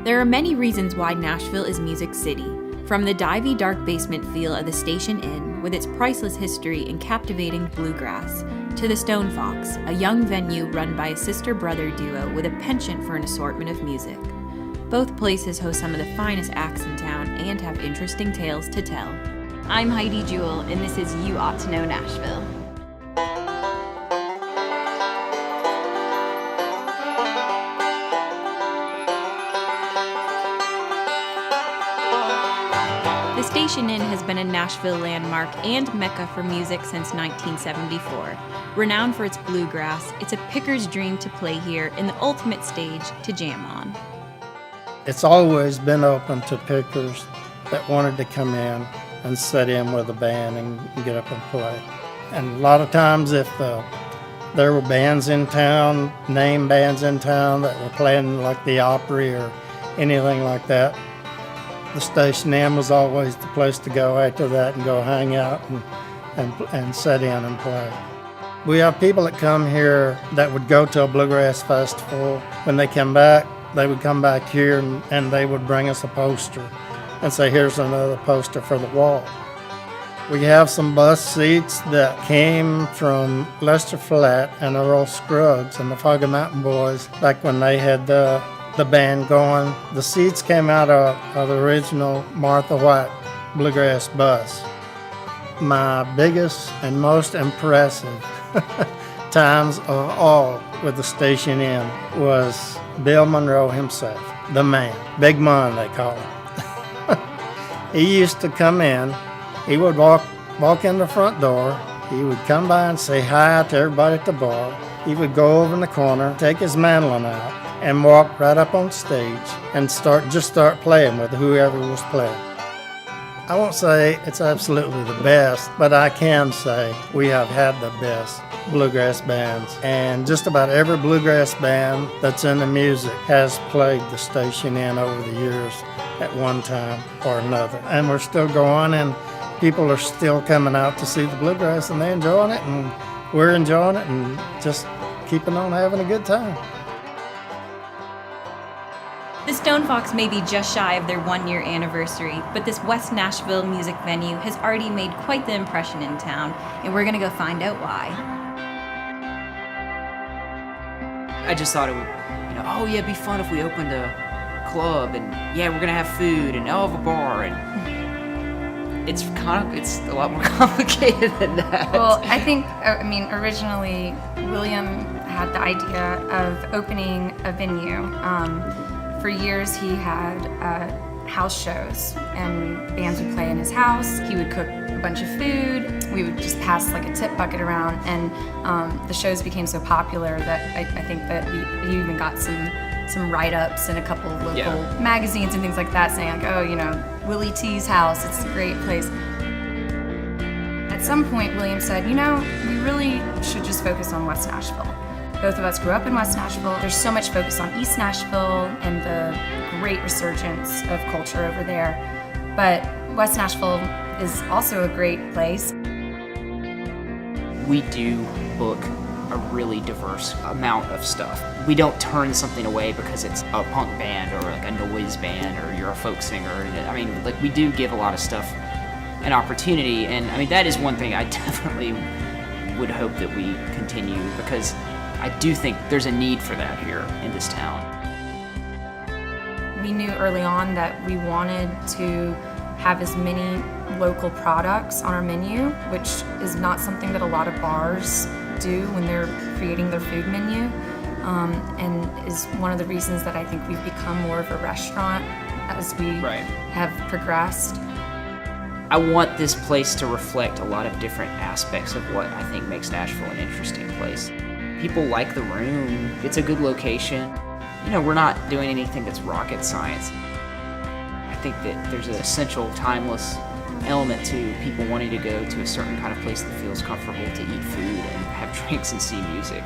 There are many reasons why Nashville is Music City, from the divey dark basement feel of the Station Inn with its priceless history and captivating bluegrass, to the Stone Fox, a young venue run by a sister-brother duo with a penchant for an assortment of music. Both places host some of the finest acts in town and have interesting tales to tell. I'm Heidi Jewell, and this is You Ought to Know Nashville. The Station Inn has been a Nashville landmark and mecca for music since 1974. Renowned for its bluegrass, it's a picker's dream to play here and the ultimate stage to jam on. It's always been open to pickers that wanted to come in and sit in with a band and get up and play. And a lot of times if there were bands in town, name bands in town that were playing like the Opry or anything like that, the Station Inn was always the place to go after that and go hang out and sit in and play. We have people that come here that would go to a bluegrass festival. When they come back, they would come back here and they would bring us a poster and say, here's another poster for the wall. We have some bus seats that came from Lester Flatt and Earl Scruggs and the Foggy Mountain Boys back when they had the band going. The seats came out of the original Martha White bluegrass bus. My biggest and most impressive times of all with the Station Inn was Bill Monroe himself, the man, Big Mon they call him. He used to come in, he would walk in the front door, he would come by and say hi to everybody at the bar. He would go over in the corner, take his mandolin out, and walk right up on stage and start playing with whoever was playing. I won't say it's absolutely the best, but I can say we have had the best bluegrass bands. And just about every bluegrass band that's in the music has played the Station Inn over the years at one time or another. And we're still going, and people are still coming out to see the bluegrass, and they're enjoying it, and we're enjoying it, and just keeping on having a good time. The Stone Fox may be just shy of their 1-year anniversary, but this West Nashville music venue has already made quite the impression in town, and we're gonna go find out why. I just thought it would, oh yeah, it'd be fun if we opened a club, and yeah, we're gonna have food, and a bar, and it's a lot more complicated than that. Well, I think, originally William had the idea of opening a venue. For years he had house shows, and bands would play in his house. He would cook a bunch of food. We would just pass like a tip bucket around, and the shows became so popular that I think that we even got some write-ups in a couple of local magazines and things like that, saying like, Willie T's house, it's a great place. At some point, William said, we really should just focus on West Nashville. Both of us grew up in West Nashville. There's so much focus on East Nashville and the great resurgence of culture over there. But West Nashville is also a great place. We do book a really diverse amount of stuff. We don't turn something away because it's a punk band or like a noise band or you're a folk singer. We do give a lot of stuff an opportunity, and that is one thing I definitely would hope that we continue, because I do think there's a need for that here in this town. We knew early on that we wanted to have as many local products on our menu, which is not something that a lot of bars do when they're creating their food menu, and is one of the reasons that I think we've become more of a restaurant as we have progressed. I want this place to reflect a lot of different aspects of what I think makes Nashville an interesting place. People like the room, it's a good location. We're not doing anything that's rocket science. I think that there's an essential, timeless element to people wanting to go to a certain kind of place that feels comfortable to eat food and have drinks and see music.